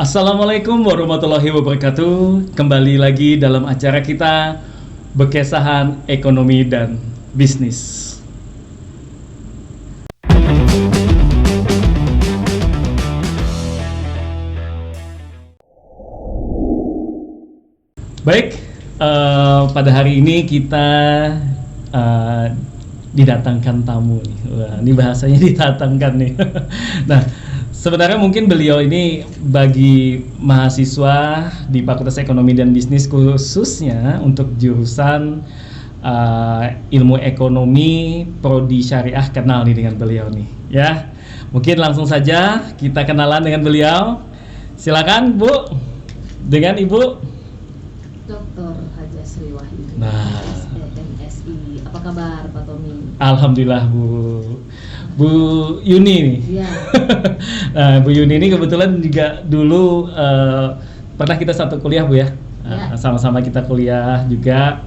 Assalamualaikum warahmatullahi wabarakatuh. Kembali lagi dalam acara kita Bekesahan Ekonomi dan Bisnis. Baik, pada hari ini kita didatangkan tamu nih. Wah, ini bahasanya didatangkan nih. Nah, sebenarnya mungkin beliau ini bagi mahasiswa di Fakultas Ekonomi dan Bisnis khususnya untuk jurusan ilmu ekonomi prodi syariah, kenal nih dengan beliau nih ya. Mungkin langsung saja kita kenalan dengan beliau. Silakan Bu, dengan Ibu Dr. Haja Sri Wahyu, Nah. MSI. Apa kabar Pak Tommy? Alhamdulillah Bu Yuni nih. Iya. Nah, Bu Yuni ini kebetulan juga dulu pernah kita satu kuliah Bu ya. Ya. Sama-sama kita kuliah juga.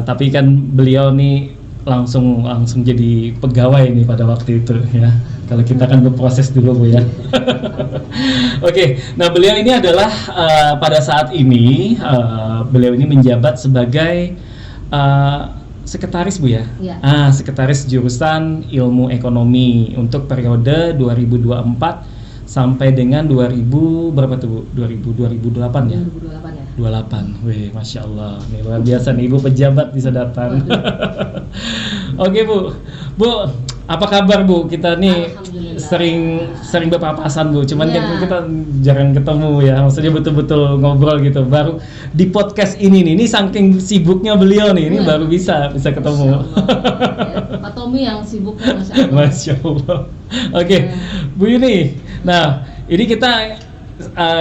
Tapi kan beliau nih langsung jadi pegawai nih pada waktu itu ya. Kalau kita kan berproses dulu Bu ya. Oke, nah beliau ini adalah pada saat ini beliau ini menjabat sebagai sekretaris Bu ya. Iya. Sekretaris jurusan Ilmu Ekonomi untuk periode 2024 sampai dengan 2000 berapa tuh Bu? 2008 ya? 2028 ya. 28. Wih, Masya Allah. Nih luar biasa nih Ibu pejabat bisa datang. Oke Bu, apa kabar Bu? Kita nih Alhamdulillah. sering berpapasan Bu, cuman kan Iya. kita jarang ketemu ya. Maksudnya betul-betul ngobrol gitu. Baru di podcast ini saking sibuknya beliau nih, ini Iya. baru bisa ketemu. Masya Allah. Ya, Pak Tommy yang sibuk, Masya Allah. Masya Allah. Oke, Bu Yuni. Nah, ini kita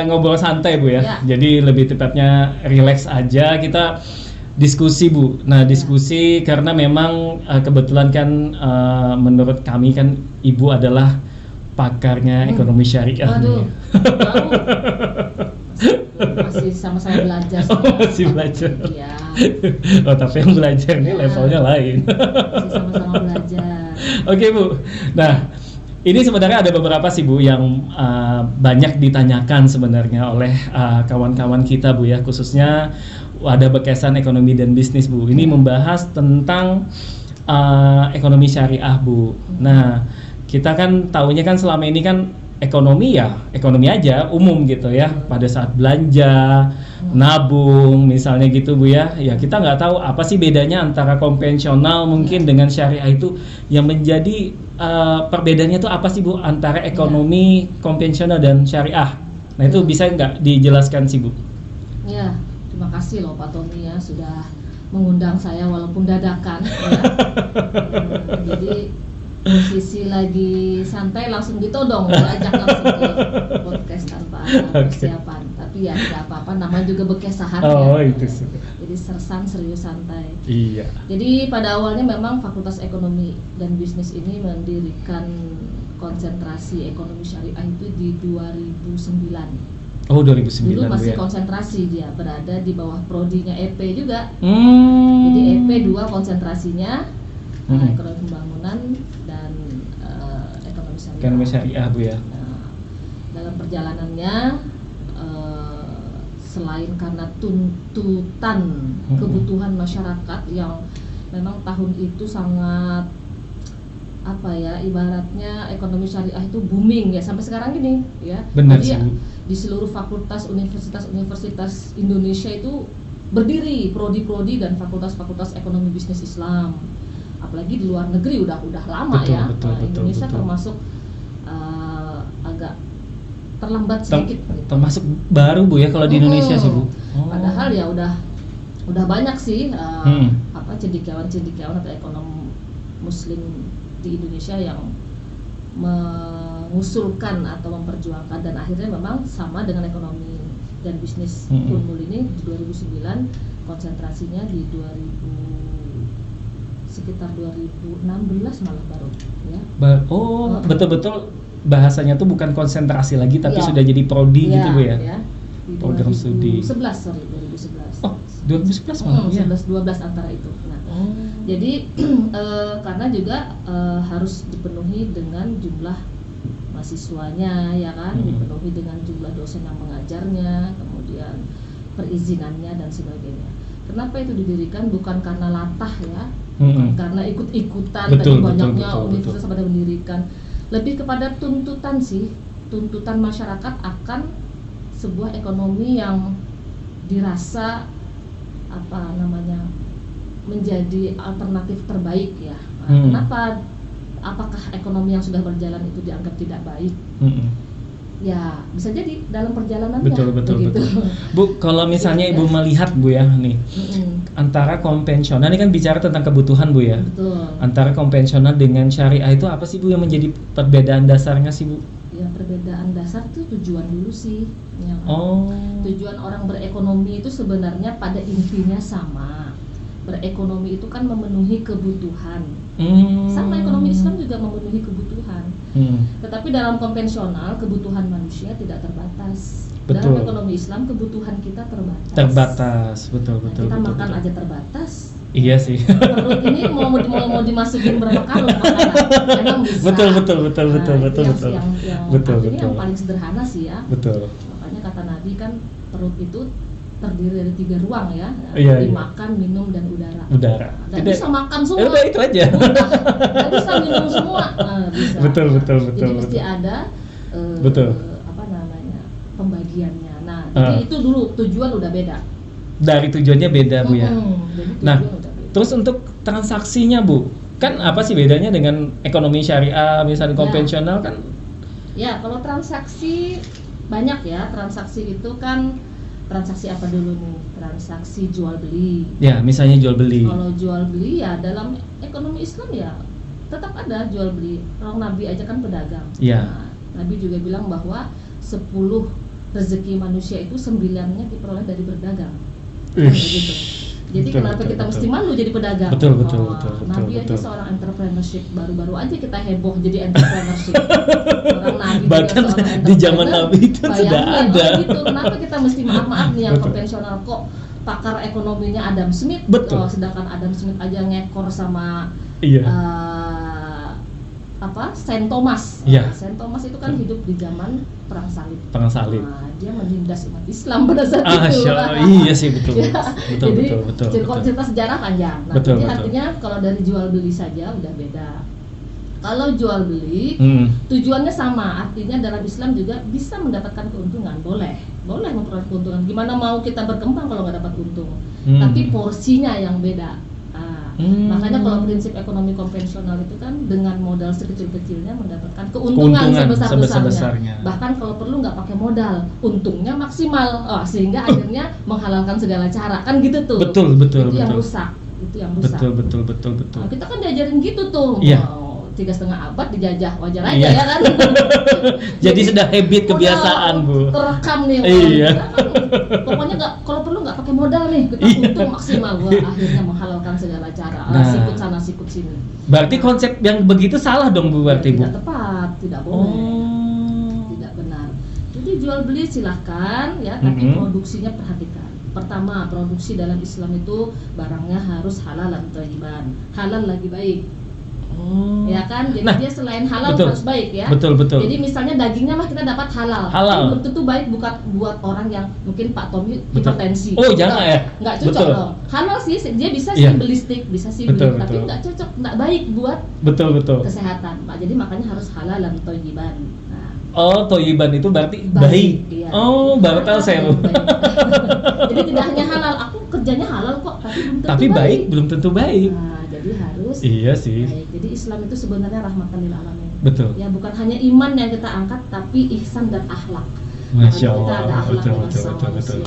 ngobrol santai Bu ya. Ya. Jadi lebih tepatnya relax aja, kita diskusi Bu. Nah, diskusi karena memang kebetulan kan menurut kami kan Ibu adalah pakarnya ekonomi syariah. Waduh, nih. masih sama-sama belajar. Masih belajar. Iya, Oh, tapi yang belajar ini Ya. levelnya lain. masih sama-sama belajar. Oke Bu, nah ini sebenarnya ada beberapa sih Bu yang banyak ditanyakan sebenarnya oleh kawan-kawan kita Bu ya, khususnya ada Bekesan Ekonomi dan Bisnis Bu. Ini membahas tentang ekonomi syariah Bu. Nah kita kan tahunya kan selama ini kan ekonomi ya ekonomi aja umum gitu ya, pada saat belanja, nabung misalnya gitu Bu ya. Ya kita nggak tahu apa sih bedanya antara konvensional mungkin dengan syariah itu, yang menjadi perbedaannya itu apa sih Bu antara ekonomi konvensional dan syariah. Nah itu bisa nggak dijelaskan sih Bu? Ya, terima kasih loh Pak Tommy ya sudah mengundang saya walaupun dadakan ya. Jadi posisi lagi santai langsung ditodong, diajak langsung ke podcast tanpa ada persiapan. Tapi ya tidak apa-apa, namanya juga bekesahan Oh ya. itu sih. Jadi sersan serius santai. Iya. Jadi pada awalnya memang Fakultas Ekonomi dan Bisnis ini mendirikan konsentrasi ekonomi syariah itu di 2009. Oh 2009 Dulu Bu masih ya. konsentrasi, dia berada di bawah prodinya EP juga. Hmm. Jadi EP 2 konsentrasinya ekonomi pembangunan dan ekonomi syariah. Ekonomi syariah Bu ya. Nah, dalam perjalanannya selain karena tuntutan kebutuhan masyarakat yang memang tahun itu sangat apa ya, ibaratnya ekonomi syariah itu booming ya sampai sekarang gini ya. Benar Jadi sih, Bu. di seluruh fakultas universitas Indonesia itu berdiri prodi-prodi dan fakultas-fakultas ekonomi bisnis Islam. Apalagi di luar negeri udah lama Betul, ya. betul, betul, Indonesia betul. termasuk agak terlambat sedikit gitu. Termasuk baru Bu ya kalau di Indonesia sih Bu. Oh. Padahal ya udah banyak sih cendekiawan atau ekonom muslim di Indonesia yang mengusulkan atau memperjuangkan, dan akhirnya memang sama dengan ekonomi dan bisnis Unmul ini di 2009 konsentrasinya di sekitar 2016 malah baru ya. Betul-betul bahasanya tuh bukan konsentrasi lagi tapi Iya. sudah jadi prodi gitu Bu ya. Di Program studi. 2011. 2011 malah ya. 11-12 antara itu. Nah, jadi karena juga harus dipenuhi dengan jumlah mahasiswanya, ya kan, dipenuhi dengan jumlah dosen yang mengajarnya, kemudian perizinannya dan sebagainya. Kenapa itu didirikan? Bukan karena latah ya, bukan karena ikut-ikutan tadi banyaknya universitas pada mendirikan, lebih kepada tuntutan sih, tuntutan masyarakat akan sebuah ekonomi yang dirasa menjadi alternatif terbaik ya. Kenapa? Apakah ekonomi yang sudah berjalan itu dianggap tidak baik? Ya bisa jadi dalam perjalanannya. Betul. Bu, kalau misalnya Ibu melihat Bu ya nih, antara konvensional, ini kan bicara tentang kebutuhan Bu ya. Betul. Antara konvensional dengan syariah itu apa sih Bu yang menjadi perbedaan dasarnya sih Bu? Ya perbedaan dasar itu tujuan dulu sih. Tujuan orang berekonomi itu sebenarnya pada intinya sama. Berekonomi itu kan memenuhi kebutuhan. Sama ekonomi Islam juga memenuhi kebutuhan. Tetapi dalam konvensional kebutuhan manusia tidak terbatas. Betul. Dalam ekonomi Islam kebutuhan kita terbatas. Betul. Kita makan aja terbatas. Iya sih. Perut ini mau dimasukin berapa karung makanan? Emang bisa. Betul. Yang paling sederhana sih ya. Betul. Makanya kata Nabi kan perut itu terdiri dari 3 ruang ya, makan, minum, dan udara. Dan bisa makan semua. Udah itu aja. Dan bisa minum semua. Bisa. Betul. Jadi mesti ada pembagiannya. Nah, jadi itu dulu tujuan udah beda. Dari tujuannya beda Bu ya. Nah, udah beda. Terus untuk transaksinya Bu, kan apa sih bedanya dengan ekonomi syariah misalnya konvensional kan? Ya, kalau transaksi banyak ya. Transaksi itu kan transaksi apa dulu nih? Transaksi jual beli. Ya, misalnya jual beli. Kalau jual beli ya dalam ekonomi Islam ya tetap ada jual beli. Orang Nabi aja kan pedagang. Ya. Nah, Nabi juga bilang bahwa 10 rezeki manusia itu 9-nya diperoleh dari berdagang. Gitu. Jadi kenapa kita mesti malu jadi pedagang? Betul. Nabi aja seorang entrepreneurship, baru-baru aja kita heboh jadi entrepreneurship. Orang Nabi bahkan di zaman Nabi itu sudah ada. Gitu. Kenapa kita mesti maaf nih yang konvensional kok pakar ekonominya Adam Smith, sedangkan Adam Smith aja ngekor sama Saint Thomas. Saint Thomas itu kan hidup di zaman perang salib. Nah, dia menindas umat Islam pada saat itu. Iya sih betul. Jadi cerita sejarah panjang. Nah, jadi artinya kalau dari jual beli saja udah beda. Kalau jual beli tujuannya sama, artinya dalam Islam juga bisa mendapatkan keuntungan, boleh memperoleh keuntungan. Gimana mau kita berkembang kalau nggak dapat untung? Tapi porsinya yang beda. Makanya kalau prinsip ekonomi konvensional itu kan dengan modal sekecil-kecilnya mendapatkan keuntungan sebesar-besarnya. Bahkan kalau perlu nggak pakai modal, untungnya maksimal, sehingga akhirnya menghalalkan segala cara, kan gitu tuh. Betul. Itu yang rusak. Betul. Nah, kita kan diajarin gitu tuh. 3,5 abad dijajah, wajar aja ya kan. Jadi sudah habit kebiasaan Bu. Terekam nih. Pokoknya kalau perlu nggak pakai modal nih, kita untung maksimal. Akhirnya menghalalkan segala cara. Sikut sana sikut sini. Berarti konsep yang begitu salah dong Bu berarti Bu. Tidak tepat, tidak boleh. Tidak benar. Jadi jual beli silahkan ya, tapi produksinya perhatikan. Pertama, produksi dalam Islam itu barangnya harus halal dan thayyiban. Halal lagi baik. Ya kan, jadi dia selain halal harus baik ya. Betul. Jadi misalnya dagingnya mah kita dapat halal. Belum tentu baik buat orang yang mungkin Pak Tommy hipertensi. Jangan ya. Nggak cocok dong. Halal sih, dia bisa sih beli steak, bisa sih beli, tapi nggak cocok, nggak baik buat kesehatan. Pak, jadi makanya harus halal dan thayyiban. Thayyiban itu berarti baik. Iya. Baru tahu saya. Jadi tidak hanya halal, aku kerjanya halal kok, tapi baik belum tentu baik. Nah, jadi harus baik. Jadi Islam itu sebenarnya rahmatan lil alamin. Betul. Ya, bukan hanya iman yang kita angkat, tapi ihsan dan akhlak. Masya Allah. Kita ada akhlak betul.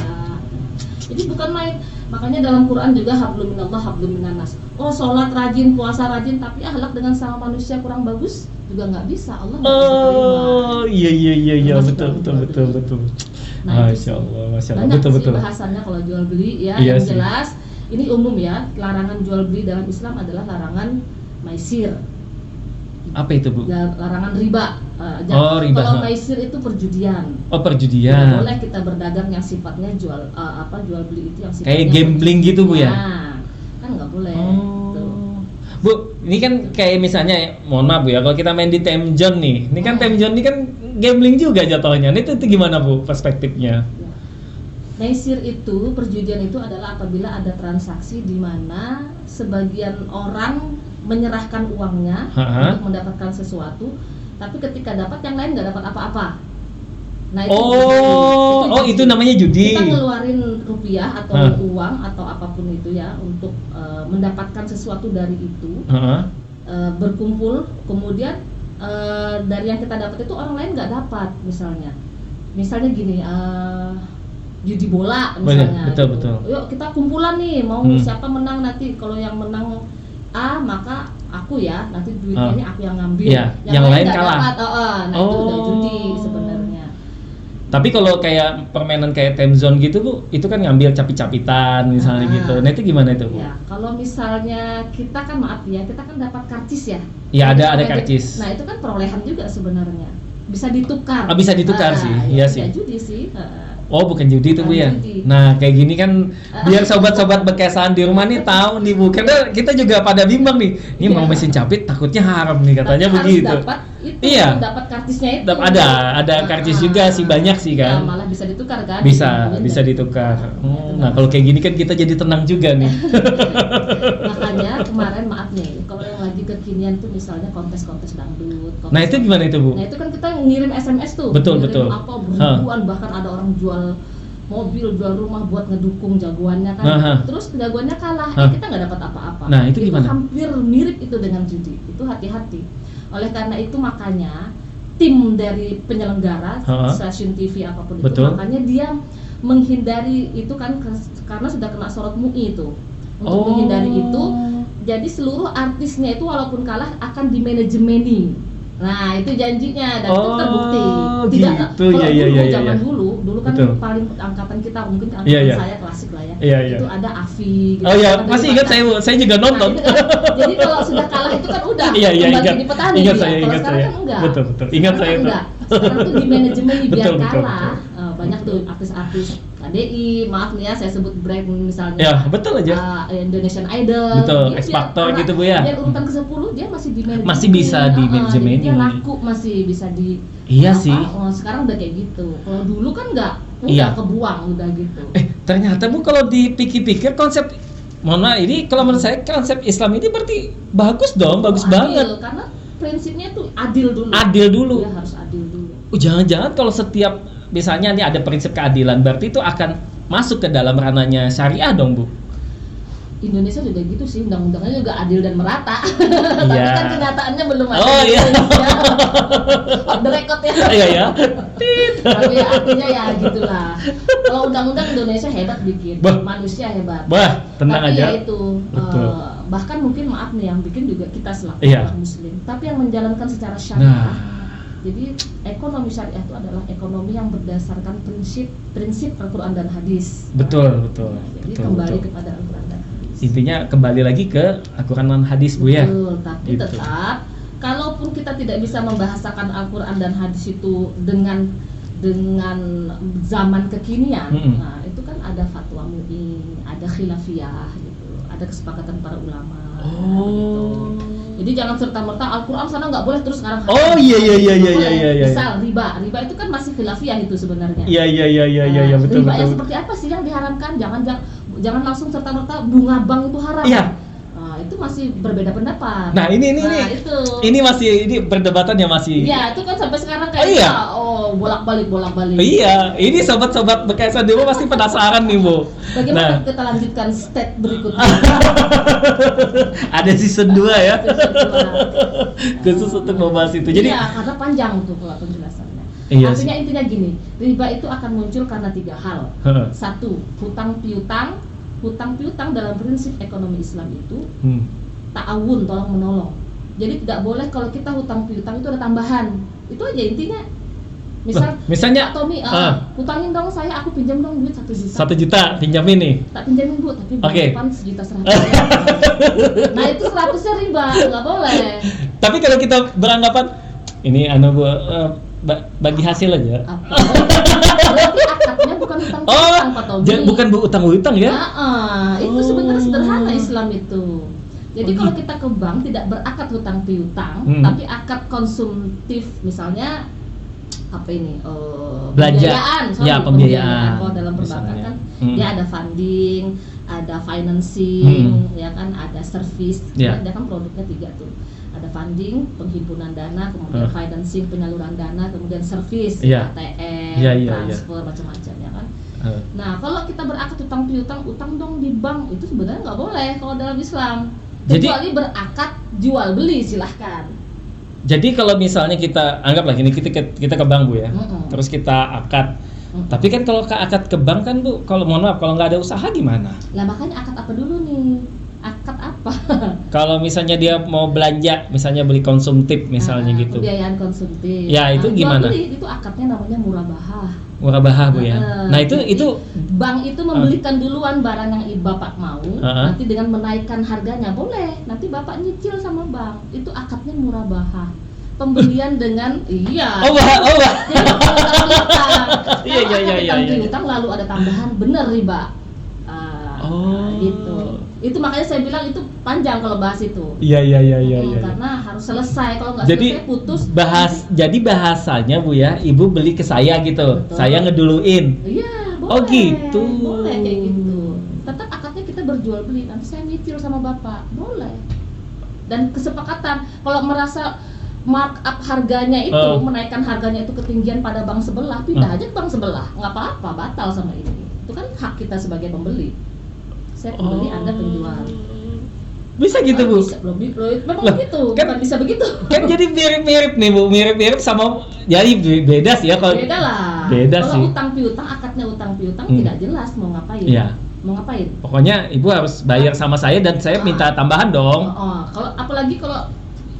Jadi bukan main. Makanya dalam Quran juga hablum minallah hablum minannas. Sholat rajin, puasa rajin, tapi akhlak dengan sama manusia kurang bagus juga nggak bisa. Allah nggak bisa terima. Iya, betul. Nah, Masya Allah. Banyak sih bahasannya kalau jual beli ya. Yang jelas ini umum ya, larangan jual beli dalam Islam adalah larangan maisir. Apa itu Bu? Larangan riba. Riba. Kalau maisir itu perjudian. Perjudian. Boleh kita berdagang yang sifatnya jual beli itu yang sifatnya kayak gambling gitu Bu ya? Kan nggak boleh. Bu, Ini kan kayak misalnya, mohon maaf Bu ya, kalau kita main di Time Zone nih, ini kan Time Zone ini kan gambling juga jatuhnya. Nah, itu gimana Bu perspektifnya? Ya. Maisir itu, perjudian itu adalah apabila ada transaksi di mana sebagian orang menyerahkan uangnya untuk mendapatkan sesuatu, tapi ketika dapat yang lain nggak dapat apa-apa. Nah, itu itu namanya judi. Kita ngeluarin rupiah atau uang atau apapun itu ya untuk mendapatkan sesuatu dari itu, berkumpul, kemudian dari yang kita dapat itu orang lain nggak dapat, misalnya gini, judi bola misalnya. Betul. Yuk kita kumpulan nih, mau siapa menang nanti, kalau yang menang A maka aku ya, nanti duitnya ini aku yang ngambil. Ya, yang lain nggak kalah. dapat. Nah itu udah judi sebenarnya. Tapi kalau kayak permainan kayak Time Zone gitu Bu, itu kan ngambil capit-capitan misalnya gitu. Nah itu gimana itu Bu? Ya, kalau misalnya kita kan maaf ya, kita kan dapat karcis ya. Iya ada karcis. Nah itu kan perolehan juga sebenarnya. Bisa ditukar. Bisa ditukar sih, iya sih. Judi sih. Oh bukan judi itu Bu ya? Judi. Nah kayak gini kan biar sobat-sobat bekesan di rumah nih tahu nih Bu, karena kita juga pada bimbang nih, ini mau mesin capit takutnya haram nih katanya. Tapi begitu. Harus dapat itu, iya. Dapat karcisnya itu. Ada karcis juga sih, banyak sih kan. Ya, malah bisa ditukar kan? Bisa ditukar. Nah kalau kayak gini kan kita jadi tenang juga nih. Makanya kemarin maaf nih, kalau yang lagi kekinian tuh misalnya kontes-kontes dangdut. Nah itu gimana itu Bu? Nah itu kan kita ngirim SMS tuh. Betul. Apa ribuan, bahkan ada orang jual mobil, jual rumah buat ngedukung jagoannya kan. Terus jagoannya kalah, kita nggak dapat apa-apa. Nah itu gimana? Hampir mirip itu dengan judi. Itu hati-hati. Oleh karena itu makanya tim dari penyelenggara stasiun TV apapun itu, makanya dia menghindari itu kan karena sudah kena sorot MUI itu. Untuk menghindari itu, jadi seluruh artisnya itu walaupun kalah akan dimanajemeni. Nah itu janjinya dan itu terbukti. Tidak gitu. Kalau zaman dulu kan paling angkatan kita, mungkin angkatan saya klasik lah ya. Itu ada Afi. Gitu, masih ingat saya juga nonton. Nah, jadi kalau sudah kalah itu kan udah kembali jadi petani. Ingat kalau sekarang saya. Kan enggak. Betul. Ingat saya itu. Sekarang tuh di manajemen biar betul. kalah. Banyak tuh artis-artis KDI, maaf nih ya saya sebut brand misalnya. Ya betul aja. Indonesian Idol. Betul. X Factor gitu Bu ya. Biar urutan ke-10 dia masih di manajemen. Masih bisa di manajemen. Dia laku masih bisa di. Iya sih. Sekarang udah kayak gitu. Kalau dulu kan enggak, udah kebuang udah gitu. Ternyata Bu kalau dipikir-pikir konsep, mohon maaf, ini kalau menurut saya konsep Islam ini berarti bagus dong, bagus banget. Karena prinsipnya tuh adil dulu. Dia harus adil dulu. Jangan-jangan kalau setiap misalnya ini ada prinsip keadilan, berarti itu akan masuk ke dalam ranahnya syariah dong Bu? Indonesia juga gitu sih, undang-undangnya juga adil dan merata. Tapi kan kenyataannya belum ada. On the record ya. Iya. Tapi artinya ya gitulah. Kalau undang-undang Indonesia hebat bikin, manusia hebat. Tenang tapi aja. Ya itu, bahkan mungkin maaf nih yang bikin juga kita selaku orang Muslim. Tapi yang menjalankan secara syariah. Jadi ekonomi syariah itu adalah ekonomi yang berdasarkan prinsip Al-Quran dan hadis. Betul. Jadi kembali kepada Al-Quran dan hadis. Intinya kembali lagi ke Al-Quran dan hadis Bu ya. Betul, tapi tetap kalaupun kita tidak bisa membahasakan Al-Quran dan hadis itu dengan zaman kekinian, nah itu kan ada fatwa MUI, ada khilafiyah gitu, ada kesepakatan para ulama. Gitu. Jadi jangan serta-merta Al-Quran sana nggak boleh terus sekarang. Iya. Misal riba itu kan masih khilafiyah itu sebenarnya. Iya, betul. Riba yang seperti apa sih yang diharamkan? Jangan langsung serta-merta bunga bank itu haram. Iya. Nah, itu masih berbeda pendapat. Nah, ini perdebatannya masih. Iya, itu kan sampai sekarang kayak bolak-balik. Iya, ini sobat-sobat bekesan di rumah pasti penasaran nih, Bu. Bagaimana kita lanjutkan step berikutnya? Ada season 2 ya. Khusus untuk membahas itu. Jadi karena panjang tuh kalau penjelasannya. Artinya intinya gini, riba itu akan muncul karena 3 hal. 1, hutang piutang dalam prinsip ekonomi Islam itu ta'awun, tolong menolong. Jadi tidak boleh kalau kita hutang piutang itu ada tambahan. Itu aja intinya. Misalnya Pak Tommy, hutangin dong saya, aku pinjam dong duit 1 juta. 1 juta pinjamin nih. Tak pinjamin Bu, tapi depan 1.100.000. Nah itu 100-nya riba, nggak boleh. Tapi kalau kita beranggapan ini Bu, bagi hasil aja. Berarti akadnya bukan hutang-hutang, Pak Tommy. Bukan utang-utang ya? Itu sebenarnya sederhana Islam itu. Jadi Oh, kalau gitu. kita ke bank tidak berakad hutang piutang, tapi akad konsumtif, misalnya apa ini Belanja. pembiayaan, Ya, pembiayaan. Kalau dalam perbankan Misalnya. kan dia ada funding, ada financing, ya kan, ada service. Ya. Dia kan produknya 3 tuh. Ada funding, penghimpunan dana, kemudian financing, penyaluran dana, kemudian service, Ya. ATM, Ya, ya, transfer, macam-macam, ya kan. Nah, kalau kita berakad hutang piutang, utang dong di bank, itu sebenarnya nggak boleh kalau dalam Islam. Jadi- Kecuali berakad jual beli, silahkan. Jadi kalau misalnya kita anggaplah gini, kita ke bank Bu ya. Mm-mm. Terus kita akad. Mm. Tapi kan kalau ke akad ke bank kan Bu, kalau mohon maaf kalau nggak ada usaha gimana? Lah makanya akad apa dulu nih? Akad apa? Kalau misalnya dia mau belanja, misalnya beli konsumtif misalnya gitu. Pembiayaan konsumtif. Ya, itu jual gimana? beli itu akadnya namanya murabahah. Murabahah Bu ya. Nah, Jadi, itu bank itu membelikan duluan barang yang bapak mau, Uh-uh. nanti dengan menaikkan harganya boleh. Nanti bapak nyicil sama bank. Itu akadnya murabahah. Pembelian dengan iya. Oh, Bah. Jadi kalau utang piutang, Iya, kalau iya, akad iya, utang iya. piutang lalu ada tambahan, bener riba. Gitu. Itu makanya saya bilang itu panjang kalau bahas itu. Iya. Karena harus selesai, kalau nggak Jadi selesai putus. jadi bahasanya Bu ya, Ibu beli ke saya gitu. Betul. Saya ngeduluin. Iya, boleh. Oh, gitu. Boleh kayak gitu. Tetap akadnya kita berjual beli. Nanti saya nyicil sama bapak, boleh. Dan kesepakatan kalau merasa markup harganya itu, menaikkan harganya itu ketinggian pada bank sebelah, pindah aja ke bank sebelah, nggak apa-apa, batal sama ini. Itu kan hak kita sebagai pembeli. Saya pembeli, Anda penjual. Bisa gitu Bu. Bisa, memang Lah, begitu, kan- bukan bisa begitu. Kan jadi mirip-mirip nih Bu, mirip-mirip sama jadi beda sih ya kalau Beda lah. Beda sih. Kalau utang piutang, akadnya utang piutang tidak jelas mau ngapain. Iya. Mau ngapain? Pokoknya Ibu harus bayar sama saya dan saya minta tambahan dong. Kalau apalagi kalau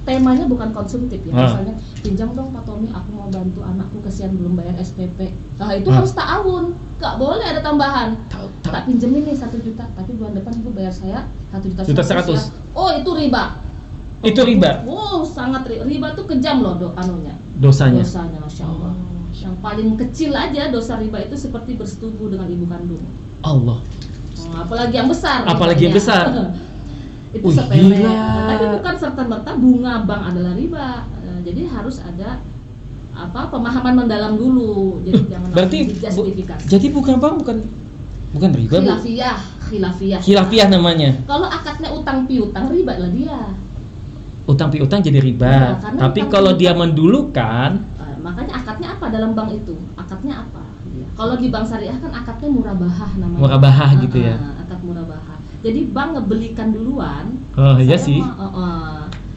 temanya bukan konsumtif ya, misalnya pinjam dong Pak Tommy, aku mau bantu anakku kesian belum bayar SPP. Nah itu harus ta'awun, nggak boleh ada tambahan. Tak pinjemin nih 1 juta, tapi bulan depan ibu bayar saya 1,1 juta. Ya. Oh itu riba. Itu riba. Oh sangat riba tuh kejam loh Dosanya. Masya Allah. Yang paling kecil aja dosa riba itu seperti bersetubuh dengan ibu kandung. Allah. Apalagi yang besar. Apalagi yang besar. Itu sepele. Gila. Tapi bukan serta-merta bunga bank adalah riba. Jadi harus ada pemahaman mendalam dulu. Jadi jangan Berarti langsung dijustifikasi. jadi bukan bang, bukan riba Bu. Khilafiyah. Khilafiyah namanya. Kalau akadnya utang piutang riba lah dia. Utang piutang jadi riba. Ya, karena Tapi utang kalau dia piutang- mendulukan, Makanya akadnya apa dalam bank itu? Akadnya apa? Kalau di bank syariah kan akadnya murabahah namanya. Murabahah gitu ya. Akad murabahah. Jadi bank ngebelikan duluan. Oh iya Saya sih.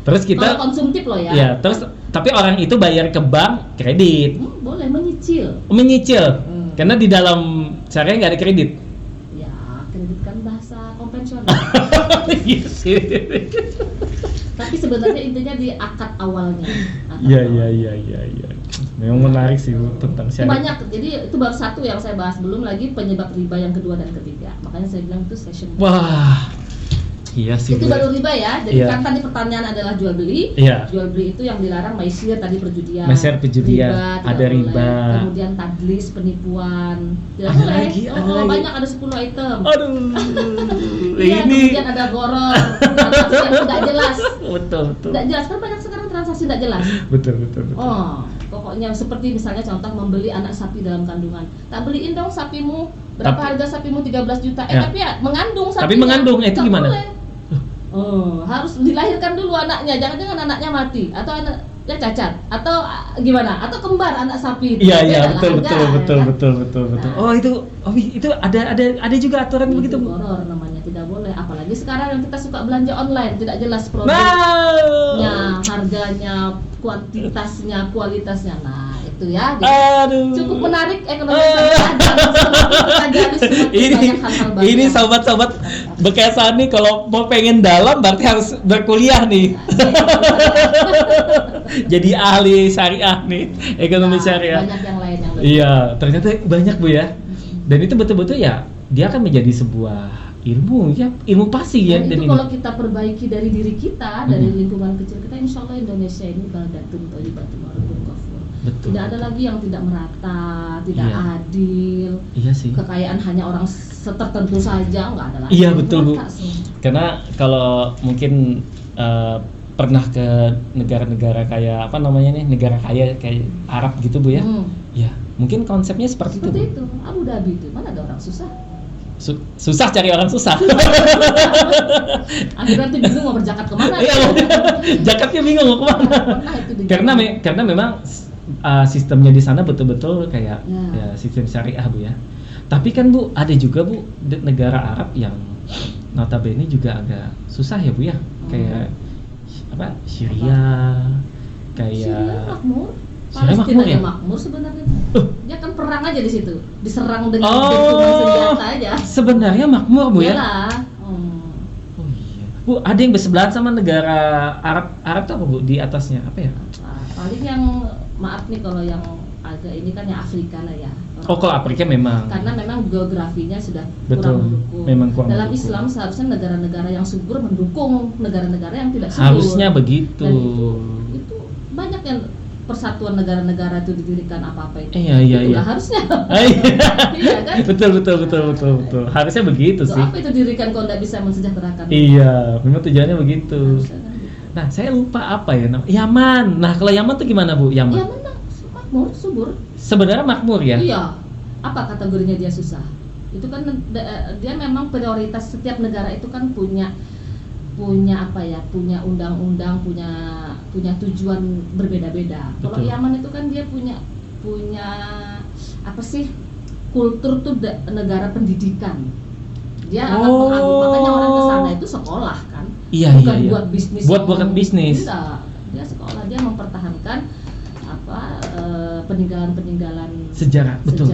Terus Kalau kita konsumtif loh ya. ya, terus tapi orang itu bayar ke bank kredit, Boleh menyicil. menyicil. Hmm. Karena di dalam syariah nggak ada kredit. Ya, kredit kan bahasa konvensional. Iya sih. Tapi sebenarnya intinya di akad awalnya. Iya. Memang menarik sih Bu, tentang Itu syariah. banyak. Jadi itu baru satu yang saya bahas, belum lagi penyebab riba yang kedua dan ketiga. Makanya saya bilang itu session. Wah. Iya sih. Itu Bu. baru riba ya. Jadi Iya. kan tadi pertanyaan adalah jual beli. Iya. Jual beli itu yang dilarang maisir, tadi perjudian. Maisir, perjudian. Tidak Ada boleh. riba. Kemudian tadlis, penipuan. Tidak Ada boleh. lagi, ada lagi. Banyak, ada 10 item. Aduh. Iya, Ini kemudian ada goror, transaksi yang tidak jelas. betul. Tidak jelas kan, banyak sekarang transaksi tidak jelas. Betul. Pokoknya seperti misalnya contoh membeli anak sapi dalam kandungan. Tak beliin dong sapimu. Berapa harga sapimu? 13 juta. Ya. Tapi ya mengandung sapinya. Tapi mengandung, itu Tak gimana? boleh. Harus dilahirkan dulu anaknya. Jangan-jangan anaknya mati atau anaknya cacat atau gimana? Atau kembar anak sapi itu. Iya, Beda lah betul. harga, ya kan? Oh, itu ada juga aturan begitu, Itu Bu. horor namanya, tidak boleh. Apalagi sekarang yang kita suka belanja online, tidak jelas Nah. produknya, harganya, kualitasnya. Nah, itu ya. Jadi Aduh. cukup menarik ekonomi syariah dan semakin banyak hal-hal baru. Ini sobat-sobat Bekesan nih kalau mau pengen dalam berarti harus berkuliah nih. Jadi ahli syariah nih, ekonomi syariah. Banyak yang lain yang lebih. Iya, ternyata banyak Bu ya. Dan itu betul-betul ya, dia akan menjadi sebuah ilmu ya, ilmu pasti ya. Dan Dan itu kalau kita perbaiki dari diri kita, dari lingkungan kecil kita, insya Allah Indonesia ini baldatun thayyibatun wa rabbun ghafur. Betul. Tidak ada lagi yang tidak merata, tidak Iya. adil. Iya sih. Kekayaan hanya orang tertentu saja, nggak ada lagi. Iya, betul, Bu. Merata semua. Karena kalau mungkin pernah ke negara-negara kayak apa namanya nih, negara kaya kayak Arab gitu Bu ya. Ya, mungkin konsepnya seperti itu. Bu. Seperti itu. Abu Dhabi itu mana ada orang susah. Susah cari orang susah. Akhirnya tuh bingung mau berzakat kemana. Iya, zakatnya bingung mau kemana. Karena memang sistemnya di sana betul-betul kayak ya sistem syariah Bu ya. Tapi kan Bu, ada juga Bu negara Arab yang notabene juga agak susah ya Bu ya. Kayak apa? Syria, Syria makmur. Syria Palestina makmur ya? makmur sebenarnya. Dia kan perang aja di situ, diserang dengan dentuman senjata aja. Sebenarnya makmur Bu ya? Iyalah. Oh iya. Bu, ada yang bersebelahan sama negara Arab tuh apa Bu di atasnya? Apa ya? Paling yang maaf nih kalau yang agak ini kan ya Afrika lah ya. Oh, kalau Afrika memang. Karena memang geografinya sudah Betul, kurang mendukung. memang kurang Dalam mendukung. Islam seharusnya negara-negara yang subur mendukung negara-negara yang tidak subur. Harusnya begitu. Dan itu banyak yang persatuan negara-negara itu didirikan apa-apa itu. Iya. Itulah harusnya. Iya kan? Betul. Harusnya begitu Untuk sih. apa itu didirikan kalau tidak bisa mensejahterakan? Iya, memang tujuannya begitu. Harusnya kan gitu. Nah, saya lupa apa ya namanya. Yaman. Nah, kalau Yaman tuh gimana Bu? Iya Yaman. memang makmur, subur. Sebenarnya makmur ya? Iya. Apa kategorinya dia susah? Itu kan dia memang prioritas setiap negara itu kan punya apa ya? Punya undang-undang, punya tujuan berbeda-beda. Kalau Betul. Yaman itu kan dia punya apa sih? Kultur tuh negara pendidikan. Dia akan mengagum, makanya orang ke sana itu sekolah kan. Iya, Bukan iya. buat bisnis. Buat bisnis. Tidak. Dia sekolah, dia mempertahankan peninggalan Sejarah, betul.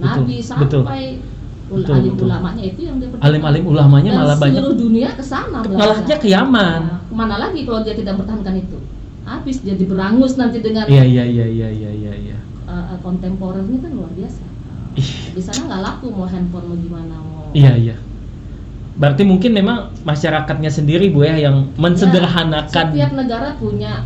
Nabi sampai alim ulamanya itu yang dia pertahankan. Alim ulamanya Dan malah banyak. seluruh dunia ke sana Malahnya ke Yaman. Nah, kemana lagi kalau dia tidak mempertahankan itu? Habis jadi berangus nanti dengan Iya. kontemporer ini kan luar biasa. Di sana nggak laku mau handphone mau gimana mau. Iya. Berarti mungkin memang masyarakatnya sendiri Bu ya yang mensederhanakan. Setiap negara punya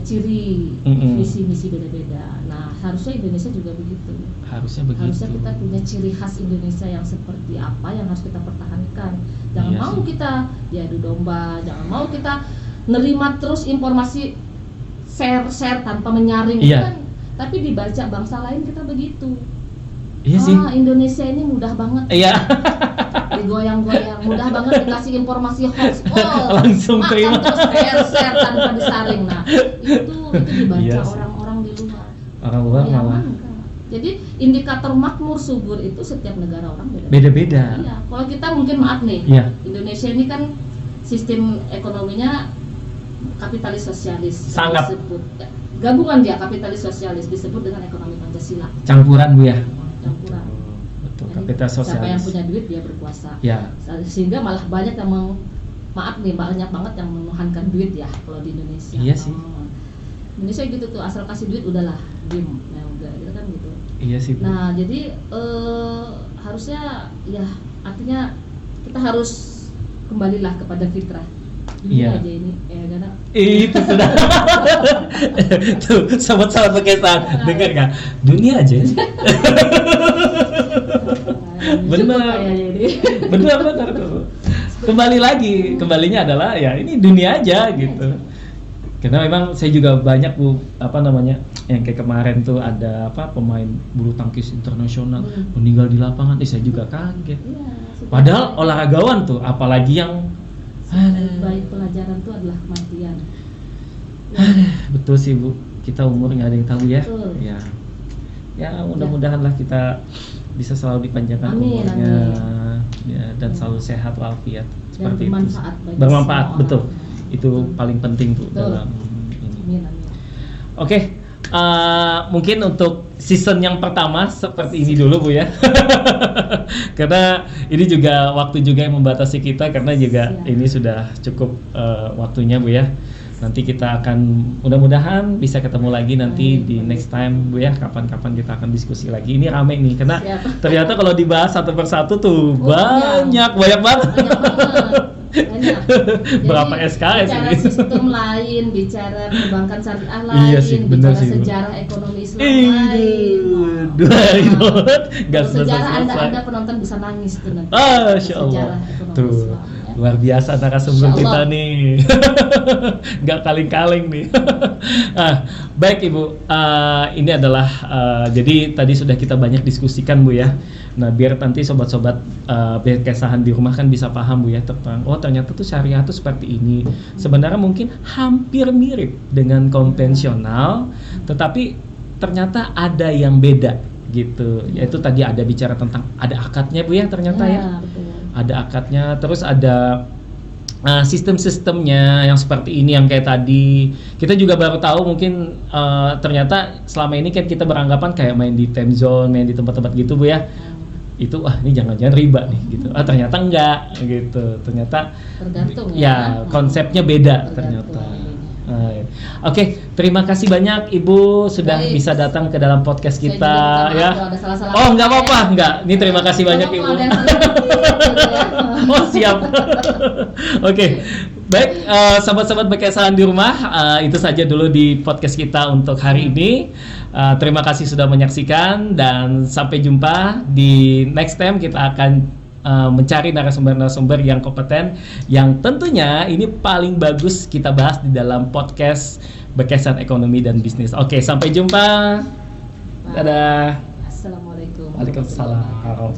ciri visi misi beda-beda. Nah, harusnya Indonesia juga begitu. Harusnya begitu. Harusnya kita punya ciri khas Indonesia yang seperti apa yang harus kita pertahankan. Jangan Iya mau sih. kita diadu domba, jangan mau kita nerima terus informasi share tanpa menyaring. Iya. Kan, tapi dibaca bangsa lain kita begitu. Iya sih. Indonesia ini mudah banget. Iya. Digoyang-goyang, mudah banget dikasih informasi hoax. Langsung makan terima. terus share tanpa disaring. Nah, itu dibaca Iya sih. orang-orang di luar. Orang luar Yaman, malah enggak. Jadi indikator makmur subur itu setiap negara orang beda-beda. Iya. Kalau kita mungkin maaf nih, Iya. Indonesia ini kan sistem ekonominya kapitalis sosialis. Sangat. Disebut gabungan dia kapitalis sosialis disebut dengan ekonomi Pancasila. Campuran Bu ya. Campuran. Betul, Jadi, kapitalitas siapa yang sosialis. punya duit dia berkuasa. Ya. Sehingga malah banyak yang banyak banget yang menuhankan duit ya kalau di Indonesia. Iya sih. Indonesia gitu tuh, asal kasih duit udahlah diem, nah udah gitu kan gitu. Iya sih Bu. Nah jadi harusnya ya artinya kita harus kembalilah kepada fitrah. Dunia Iya. aja ini, karena Itu sudah. Tuh, sobat-sobat Bekestan, dengar nggak? Dunia aja. Benar. Benar. Kembalinya adalah ya ini dunia aja gitu. Karena memang saya juga banyak Bu, apa namanya, yang kayak kemarin tuh ada pemain bulu tangkis internasional meninggal di lapangan. Saya juga kaget. Padahal olahragawan tuh, apalagi yang baik pelajaran itu adalah kematian. betul sih Bu, kita umur nggak ada yang tahu ya. Betul. Ya mudah-mudahan lah kita bisa selalu dipanjangkan Amin, umurnya, amin. ya, dan selalu sehat walafiat Dan seperti itu. bermanfaat bagi Bermanfaat, semua betul. orang. Itu paling penting Bu Betul. dalam ini. Amin. Oke, mungkin untuk season yang pertama seperti ini dulu Bu ya. Karena ini juga waktu juga yang membatasi kita, karena juga Siap. ini sudah cukup waktunya Bu ya. Nanti kita akan mudah-mudahan bisa ketemu lagi nanti di next time Bu ya. Kapan-kapan kita akan diskusi lagi. Ini rame nih karena Siap. ternyata kalau dibahas satu persatu tuh Oh, banyak banget. Banyak. Berapa Jadi, SKS bicara ini? sistem lain, bicara perbankan syariah lain, Iya sih, benar bicara sih, Bu. sejarah ekonomi Islam lain. Dua Nah, nggak kalau sejarah selesai. Anda penonton bisa nangis tuh nanti. Masya Allah. Sejarah ekonomi Tuh. Islam, ya. Luar biasa narasumber Insya kita Allah. nih. Nggak kaleng-kaleng nih. Baik Ibu, ini adalah jadi tadi sudah kita banyak diskusikan Bu ya. Nah biar nanti sobat-sobat berkesahan di rumah kan bisa paham Bu ya tentang oh ternyata tuh syariah tuh seperti ini. Sebenarnya mungkin hampir mirip dengan konvensional, tetapi ternyata ada yang beda gitu. Yaitu tadi ada bicara tentang ada akadnya Bu ya ternyata ya. Betul. Ada akadnya, terus ada sistem-sistemnya yang seperti ini yang kayak tadi. Kita juga baru tahu mungkin ternyata selama ini kan kita beranggapan kayak main di time zone, main di tempat-tempat gitu Bu ya. Itu ini jangan-jangan riba nih gitu. Ternyata enggak gitu. Ternyata Tergantung ya konsepnya beda ternyata. Oke, terima kasih banyak Ibu sudah Baik. bisa datang ke dalam podcast Saya kita juga minta maaf ya. kalau ada salah-salah Oh, kata nggak apa-apa, ya. nggak. Ini terima kasih banyak Walaupun Ibu. ada yang sedikit, gitu ya. Oh siap. Oke, baik sahabat-sahabat berkesahan di rumah, itu saja dulu di podcast kita untuk hari ini. Terima kasih sudah menyaksikan dan sampai jumpa di next time. Kita akan mencari narasumber-narasumber yang kompeten, yang tentunya ini paling bagus kita bahas di dalam podcast berkesan ekonomi dan bisnis. Oke, sampai jumpa. Dadah. Assalamualaikum. Waalaikumsalam.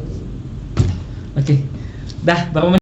Oke, dah baru